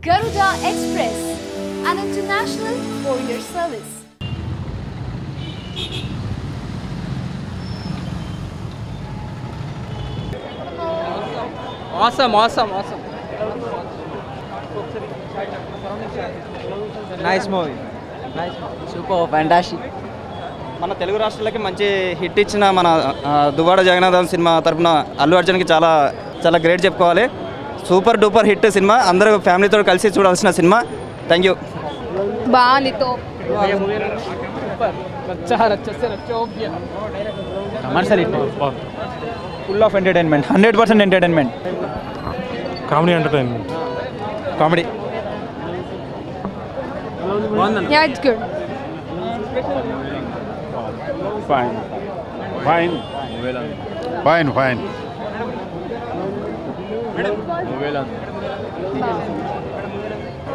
Garuda Express, an international courier service. Awesome. Nice movie. Super, fantastic. మన తెలుగు రాష్ట్రాలకి మంచి hit ఇచ్చిన మన దువ్వాడ జగన్నాథం సినిమా తరపున అల్లు అర్జున్కి చాలా చాలా గ్రేట్ చెప్పుకోవాలి. సూపర్ డూపర్ హిట్ సినిమా, అందరూ ఫ్యామిలీతో కలిసి చూడాల్సిన సినిమా. Thank you. బాగుంది తో commercial hit, full of entertainment, 100% entertainment. Comedy entertainment, comedy. Yeah, it's good. Fine.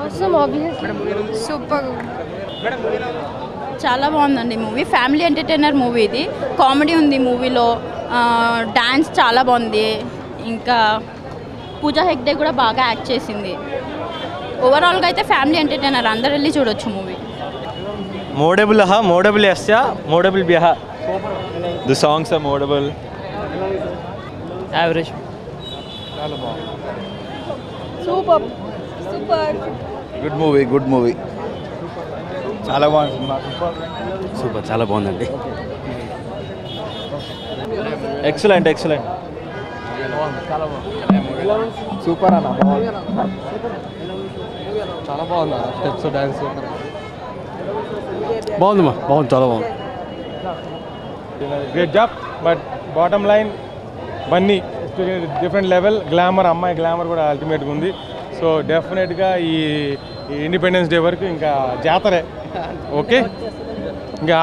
Awesome, obviously. Super good. చాలా బాగుందండి మూవీ. ఫ్యామిలీ ఎంటర్టైనర్ మూవీ ఇది. కామెడీ ఉంది మూవీలో, డాన్స్ చాలా బాగుంది. ఇంకా పూజా హెగ్డే కూడా బాగా యాక్ట్ చేసింది. ఓవరాల్గా అయితే ఫ్యామిలీ ఎంటర్టైనర్, అందరు వెళ్ళి చూడొచ్చు మూవీ. మోడబుల్ యస్య మోడబుల్ బిహ. ది సాంగ్స్ ఆర్ మోడబుల్. యావరేజ్. Super. Good movie. చాలా బాగుంది. సూపర్, చాలా బాగుందండి. ఎక్సలెంట్. సూపర్ అన్న, చాలా బాగుంది. స్టెప్స్, డాన్స్ బాగుంది, చాలా బాగుంది. Great job. But bottom line Bunny different level. Glamour, అమ్మాయి గ్లామర్ కూడా అల్టిమేట్గా ఉంది. సో డెఫినెట్గా ఈ ఇండిపెండెన్స్ డే వరకు ఇంకా జాతరే. ఓకే, ఇంకా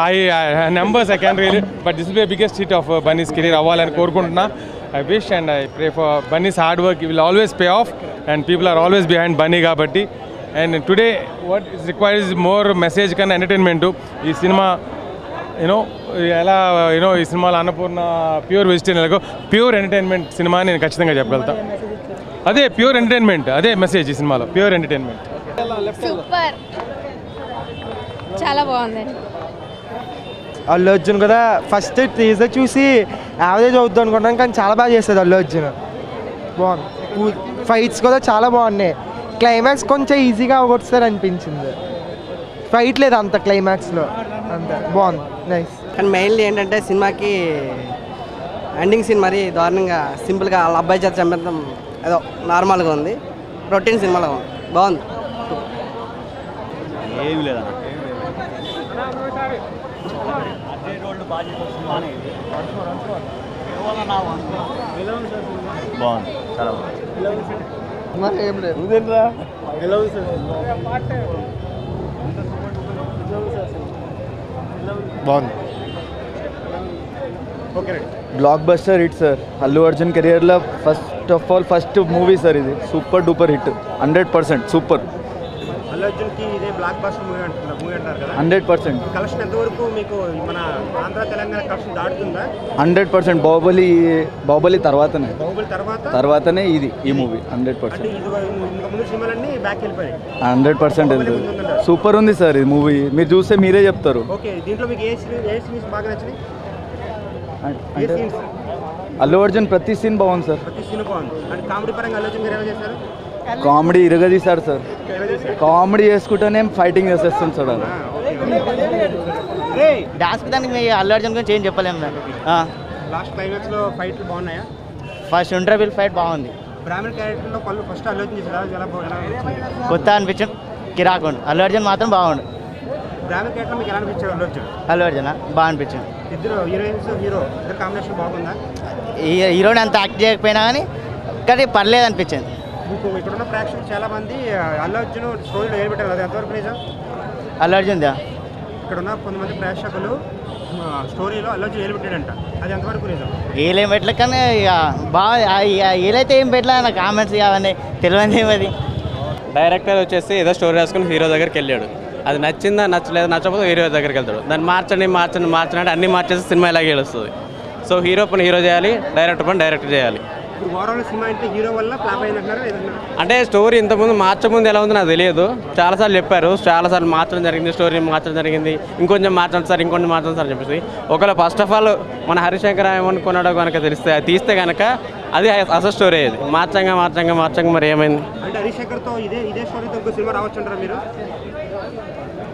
numbers I can real, but this be biggest hit of Bunny's career అవ్వాలని కోరుకుంటున్నా. I wish and I pray for Bunny's hard work will always pay off and people are always behind Bunny కాబట్టి. And today what is required is more message కన్నా entertainment. ఈ సినిమా ఎలా ఈ సినిమాలో Annapurna pure vegetarian, pure entertainment సినిమా నేను ఖచ్చితంగా చెప్పగలుగుతా. అదే ప్యూర్ ఎంటర్టైన్మెంట్, అదే మెసేజ్ ఈ సినిమాలో, ప్యూర్ ఎంటర్టైన్మెంట్. సూపర్, చాలా బాగుంది. అల్లు అర్జున్ కదా ఫస్ట్ టీజర్ చూసి యావరేజ్ అవుతుంది అనుకున్నాం, కానీ చాలా బాగా చేస్తుంది అల్లు అర్జున్. బాగుంది. ఫైట్స్ కూడా చాలా బాగున్నాయి. క్లైమాక్స్ కొంచెం ఈజీగా అవగొట్టారు అనిపించింది. ఫైట్ లేదు అంత క్లైమాక్స్లో, అంత బాగుంది. నైస్. కానీ మెయిన్లీ ఏంటంటే సినిమాకి ఎండింగ్ సీన్ మరి దారుణంగా సింపుల్గా వాళ్ళ అబ్బాయి చేత చంపడం ఏదో నార్మల్గా ఉంది. రొటీన్ సినిమాలో బాగుంది. ఏమి లేదా బాగుంది, చాలా బాగుంది. Block buster hit sir. Allu Arjun కెరియర్లో ఫస్ట్ మూవీ సార్ ఇది. Super duper hit, 100% super. Allu అర్జున్కి ఇదే బ్లాక్ బస్టర్ మూవీ అంటారు కదా. 100% కలెక్షన్ ఎంతవరకు మీకు మన ఆంధ్ర తెలంగాణ కలెక్షన్ దాటుతుందా? 100%. బాహుబలి తర్వాతనే ఇది ఈ మూవీ 100%. ముందు సినిమాలన్నీ బ్యాక్ వెళ్ళిపోయాయి. 100% వెళ్తుంది. సూపర్ ఉంది సార్ ఈ మూవీ. మీరు చూస్తే మీరే చెప్తారు. ఓకే, దీంట్లో మీకు ఏ సీన్స్ బాగా నచ్చినాయి? అంటే అల్లు అర్జున్ ప్రతి సీన్ బాగుంది సార్. ప్రతి సీన్ బాగుంది. అంటే కామెడీ పరంగా అల్లు అర్జున్ గారు ఏమైనా చేశారు? కామెడీ ఇరగదీశారు సార్. కామెడీ చేసుకుంటేనే ఫైటింగ్ చేసేస్తుంది సార్. అది డాన్స్ దానికి మీ అల్లు అర్జున్ గురించి ఏం చెప్పలేము. లాస్ట్ క్లైమాక్స్లో ఫైట్లు బాగున్నాయా? ఫస్ట్ ఇంటర్వ్యూల్ ఫైట్ బాగుంది. బ్రాహ్మణ్ క్యారెక్టర్లో పళ్ళు ఫస్ట్ అల్లు అర్జున్ చేశారు, ఎలా బాగుంది? కొత్త అనిపించం, కిరాకుండు. అల్లు అర్జున్ మాత్రం బాగుండు. బ్రాహ్మణ్ క్యారెక్టర్ మీకు ఎలా అనిపించారు అల్లు అర్జున్? అల్లు అర్జున్ బాగా అనిపించింది. ఇద్దరు హీరోయిన్స్ ఇద్దరు కాంబినేషన్ బాగుందా? హీరోని అంత యాక్ట్ చేయకపోయినా కానీ పర్లేదు అనిపించింది. మీకు ఇక్కడున్న ప్రేక్షకులు చాలా మంది అల్లు అర్జున్ స్టోరీలో ఏం పెట్టారు, అది ఎంతవరకు నిజం? అల్లు అర్జున్ ఇక్కడున్న కొంతమంది ప్రేక్షకులు స్టోరీలో అల్లు అర్జున్ ఏలు పెట్టాడంట, అది ఎంతవరకు నిజం? ఏం పెట్టలే, కానీ ఇక బాగా ఏలైతే ఏం పెట్టలే. నాకు కామెంట్స్ అవన్నీ తెలియదు ఏమది. డైరెక్టర్ వచ్చేసి ఏదో స్టోరీ రాసుకుని హీరో దగ్గరికి వెళ్ళాడు. అది నచ్చిందా నచ్చలేదు, నచ్చకపోతే హీరో దగ్గరికి వెళ్తాడు. దాన్ని మార్చండి అన్నీ మార్చేసి సినిమా ఇలాగే వస్తుంది. సో హీరో పని హీరో చేయాలి, డైరెక్టర్ పని డైరెక్టర్ చేయాలి. అంటే స్టోరీ ఇంతకుముందు మార్చముందు ఎలా ఉందో నాకు తెలియదు. చాలాసార్లు చెప్పారు, చాలాసార్లు మార్చడం జరిగింది, స్టోరీ మార్చడం జరిగింది, ఇంకొంచెం మార్చండి సార్, ఇంకొంచెం మార్చండి సార్ చెప్పేసి. ఒకవేళ ఫస్ట్ ఆఫ్ ఆల్ మన హరిశంకర్ ఏమనుకున్నాడో కనుక తెలిస్తే, అది తీస్తే కనుక అది అసలు స్టోరీ అయ్యేది. మార్చంగా మరి ఏమైంది?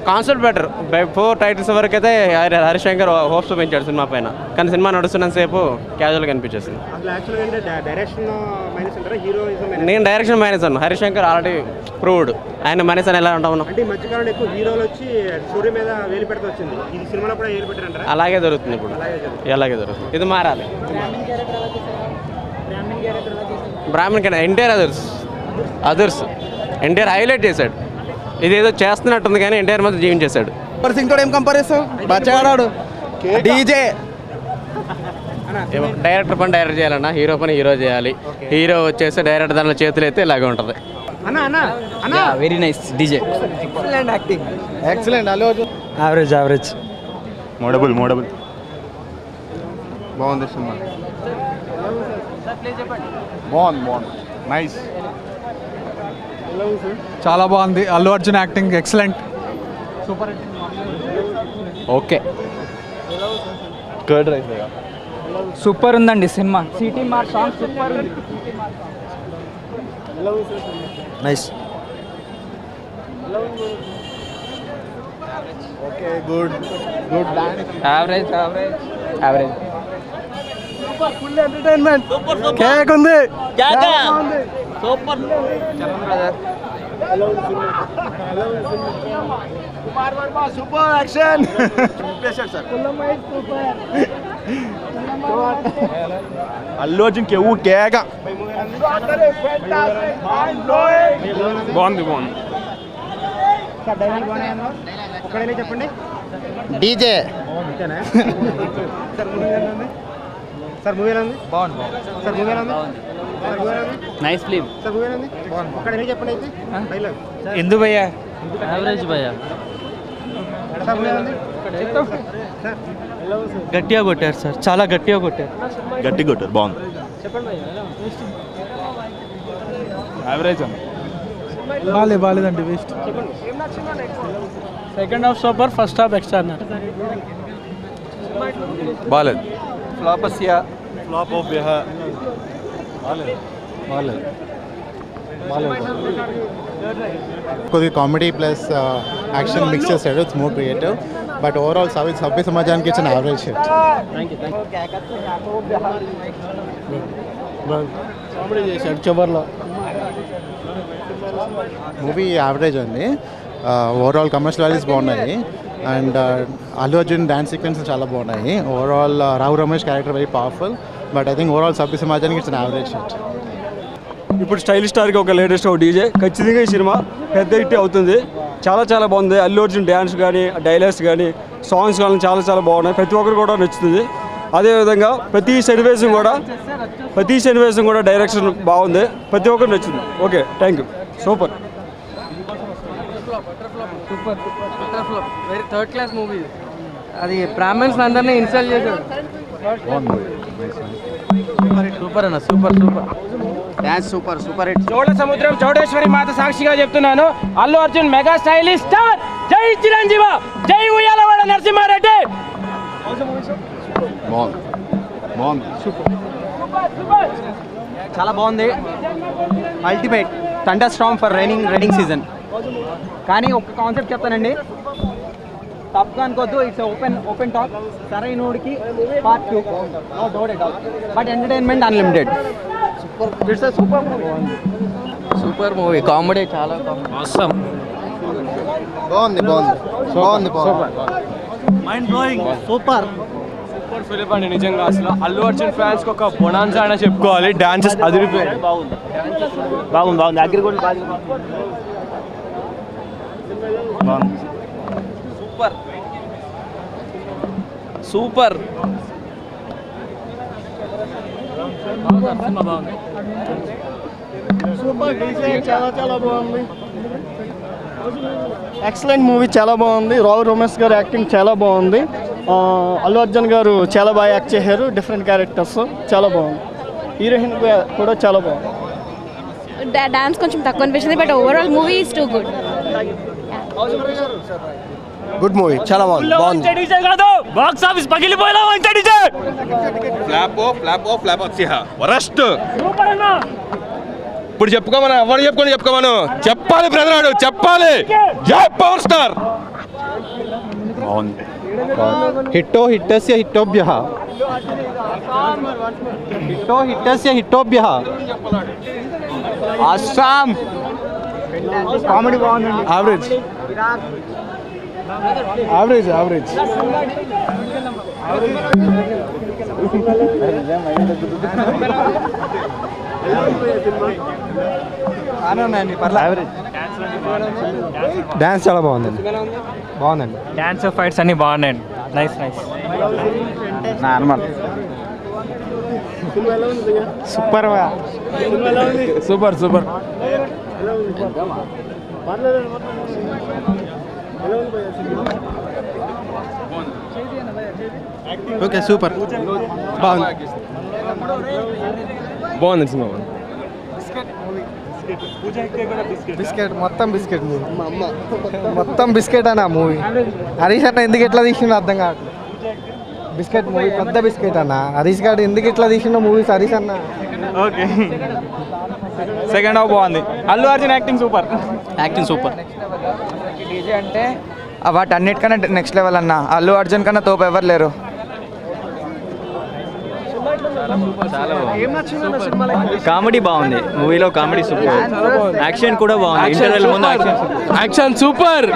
Concept better. 4 టైటిల్స్ వరకు అయితే హరిశంకర్ హోప్స్ పెంచాడు సినిమా పైన, కానీ సినిమా నడుస్తున్నంత సేపు క్యాజువల్గా అనిపించేసింది. నేను డైరెక్షన్ మైనస్ అన్నాను, హరిశంకర్ ఆల్రెడీ ప్రూవ్డ్. ఆయన మైనస్ అని ఎలా ఉంటాను? అలాగే దొరుకుతుంది ఇప్పుడు, అలాగే దొరుకుతుంది. ఇది మారాలి. బ్రాహ్మణ్ కన్నా ఎన్టీఆర్ అదర్స్ ఎన్టీఆర్ హైలైట్ చేశాడు. ఇదేదో చేస్తున్నట్టుంది కానీ ఎన్టీఆర్ మాత్రం జీవించేశాడు. సింగ్ తోడు ఏం కంపేర్ చేస్తావు? బచ్చగాడు డీజే. డైరెక్టర్ పని డైరెక్ట్ చేయాలన్నా, హీరో పని హీరో చేయాలి. హీరో వచ్చేసి డైరెక్టర్ దానిలో చేతులు అయితే ఇలాగే ఉంటుంది. Very nice DJ. Excellent acting. Excellent. Allu Arjun average. మోడబుల్ బాగుంది సినిమా. బాగుంది నైస్. చాలా బాగుంది. Allu Arjun acting excellent. Super. Okay, curd rice super ఉందండి సినిమా. సిటీ మార్ సాంగ్ సూపర్ ఉంది. Nice. Okay, good. Average. Full entertainment. కేక్ ఉంది. Super. Super action. Allu Arjun కేవు కేక. బాగుంది. చెప్పండి. డీజే. సార్ మూవీ ఎలా ఉంది? బాగుంది. సార్ మూవీ ఎలా ఉంది? Nice film. సార్ మూవీ ఎలా ఉంది? ఒక్కడే చెప్పండి అయితే డైలాగ్. ఎందు భయ్యా? యావరేజ్ భయ్యా. సార్ మూవీ ఎలా ఉంది? గట్టిగా కొట్టారు సార్, చాలా గట్టిగా కొట్టారు. బాగుంది. యావరేజ్ బాగాలేదండి, waste. Second half super, first half extraordinary. బాగాలేదు. ఫ్లాప్ ఆఫ్ బిహా. కొద్దిగా కామెడీ ప్లస్ యాక్షన్ మిక్స్ చేశాడు. It's more creative, but overall సభ్య సమాజానికి it's an average shit. Comedy చేశాడు చివర్లో. మూవీ యావరేజ్ అండి. ఓవరాల్ కమర్షియల్ వాల్యూస్ బాగున్నాయి and Allu Arjun dance sequence చాలా బాగున్నాయి. Overall Rao Ramesh character very powerful, but I think overall సభ్య సమాజానికి ఇట్స్ అన్ యావరేజ్ షిట్. ఇప్పుడు స్టైలిష్ స్టార్కి ఒక లేటెస్ట్ ఒక డీజే. ఖచ్చితంగా ఈ సినిమా పెద్ద హిట్ అవుతుంది. చాలా బాగుంది. అల్లు అర్జున్ డ్యాన్స్ కానీ, డైలాగ్స్ కానీ, సాంగ్స్ కానీ చాలా బాగున్నాయి. ప్రతి ఒక్కరు కూడా నచ్చుతుంది. అదేవిధంగా ప్రతి సన్నివేశం కూడా డైరెక్షన్ బాగుంది. ప్రతి ఒక్కరు నచ్చుతుంది. Okay, thank you. Super. Very third class movie. అది బ్రాహ్మణ్స్ అందరినీ ఇన్స్టాల్ చేశాడు. సూపర్ అన్న, super dance super hit. Chola Samudram Chowdeshwari మాత సాక్షిగా చెప్తున్నాను, Allu Arjun mega stylish star. జై చిరంజీవ, జై ఉయ్యాలవాడ నరసింహారెడ్డి. చాలా బాగుంది. Ultimate thunder storm for raining season. కానీ ఒక కాన్సెప్ట్ చెప్తానండి, తప్పుగా అనుకోవద్దు. It's open talk. సరైనోడికి part 2, no doubt at all. But entertainment unlimited. Super movie. Comedy చాలా బాగుంది. Mind blowing. సూపర్ ఫిలిం అండి నిజంగా. అసలు అల్లు అర్జున్ ఫ్యాన్స్కి ఒక బొనాన్సా అని చెప్పుకోవాలి. డాన్సెస్ అదిరిపోయాయి. బాగుంది. అగ్రిగోల్డ్ సూపర్. చాలా బాగుంది. ఎక్సలెంట్ మూవీ, చాలా బాగుంది. రావు రమేష్ గారు యాక్టింగ్ చాలా బాగుంది. అల్లు అర్జున్ గారు చాలా బాగా యాక్ట్ చేశారు. డిఫరెంట్ క్యారెక్టర్స్ చాలా బాగుంది. హీరోయిన్ కూడా చాలా బాగుంది. డాన్స్ కొంచెం తక్కువ అనిపించింది, but overall movie is too good. Good movie, చాలా బాగుంది. బాక్స్ ఆఫీస్ పగిలిపోయినా వరస్ట్. ఇప్పుడు చెప్పుకోమను, ఎవరు చెప్పుకోమను, చెప్పాలి బ్రదర్, చెప్పాలి. జై పవర్ స్టార్. బాగుంది. హిట్టో హిట్టస్య హిట్టోభ్యః. హిట్టో హిట్టస్య హిట్టోభ్యః. అస్సాం. కామెడీ బాగుందండి. యావరేజ్. డాన్స్ చాలా బాగుందండి. డాన్స్ ఫైట్స్ అన్ని బాగున్నాయండి. Nice. Normal. Super. Okay, super, బాగుంది సినిమా. బిస్కెట్ మొత్తం బిస్కెట్ అన్న మూవీ. హరీష్ అన్న ఎందుకు ఎట్లా తీసిండో అర్థం కావట్లేదు. బిస్కెట్ మూవీ పెద్ద బిస్కెట్ అన్న. హరీష్ గారు ఎందుకు ఇట్లా తీసిండో మూవీస్ హరీష్ అన్న. ఓకే, సెకండ్ హాఫ్ బాగుంది. Allu Arjun acting super. DJ అంటే వాటన్నిటికన్నా నెక్స్ట్ లెవెల్ అన్న. అల్లు అర్జున్ కన్నా తోపు ఎవరు లేరు. కామెడీ బాగుంది, మూవీలో కామెడీ సూపర్. యాక్షన్ కూడా బాగుంది. ఇంటర్వెల్ ముందు action super.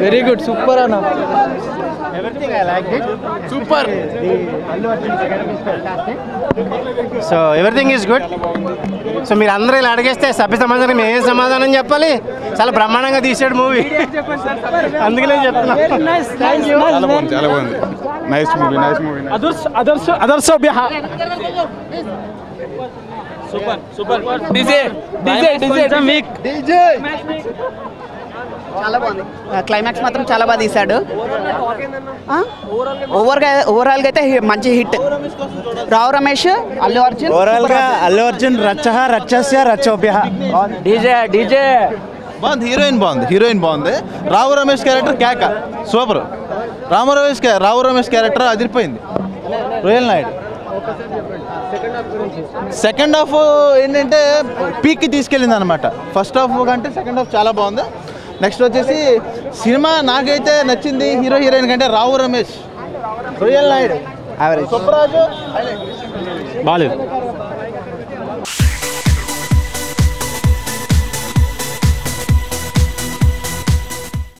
Very good, super అన్న. Super. So everything is good. So మీరు అందరూ ఇలా అడిగేస్తే సభ్య సమాధానం ఏం సమాధానం చెప్పాలి? చాలా బ్రహ్మాండంగా తీసాడు మూవీ, అందుకనే చెప్తున్నా. చాలా బాగుంది. Nice movie. చాలా బాగుంది. క్లైమాక్స్ మాత్రం చాలా బాగా తీశాడు. ఓవరాల్గా అయితే మంచి హిట్. రావు రమేష్, అల్లు అర్జున్. ఓవరాల్గా అల్లు అర్జున్ రచ్చస్య రచ్చోభ్యః. డీజే బాగుంది. హీరోయిన్ బాగుంది. రావు రమేష్ క్యారెక్టర్ కేక సూపర్. రావు రమేష్ క్యారెక్టర్ అదిరిపోయింది. రోయల్ నాయుడు సెకండ్ హాఫ్ ఏంటంటే పీక్కి తీసుకెళ్ళింది అనమాట. ఫస్ట్ హాఫ్ కంటే సెకండ్ హాఫ్ చాలా బాగుంది. నెక్స్ట్ వచ్చేసి సినిమా నాకైతే నచ్చింది హీరోయిన్ కంటే రావు రమేష్, రోయల్ నాయుడు, సుబ్బరాజు బాలేదు.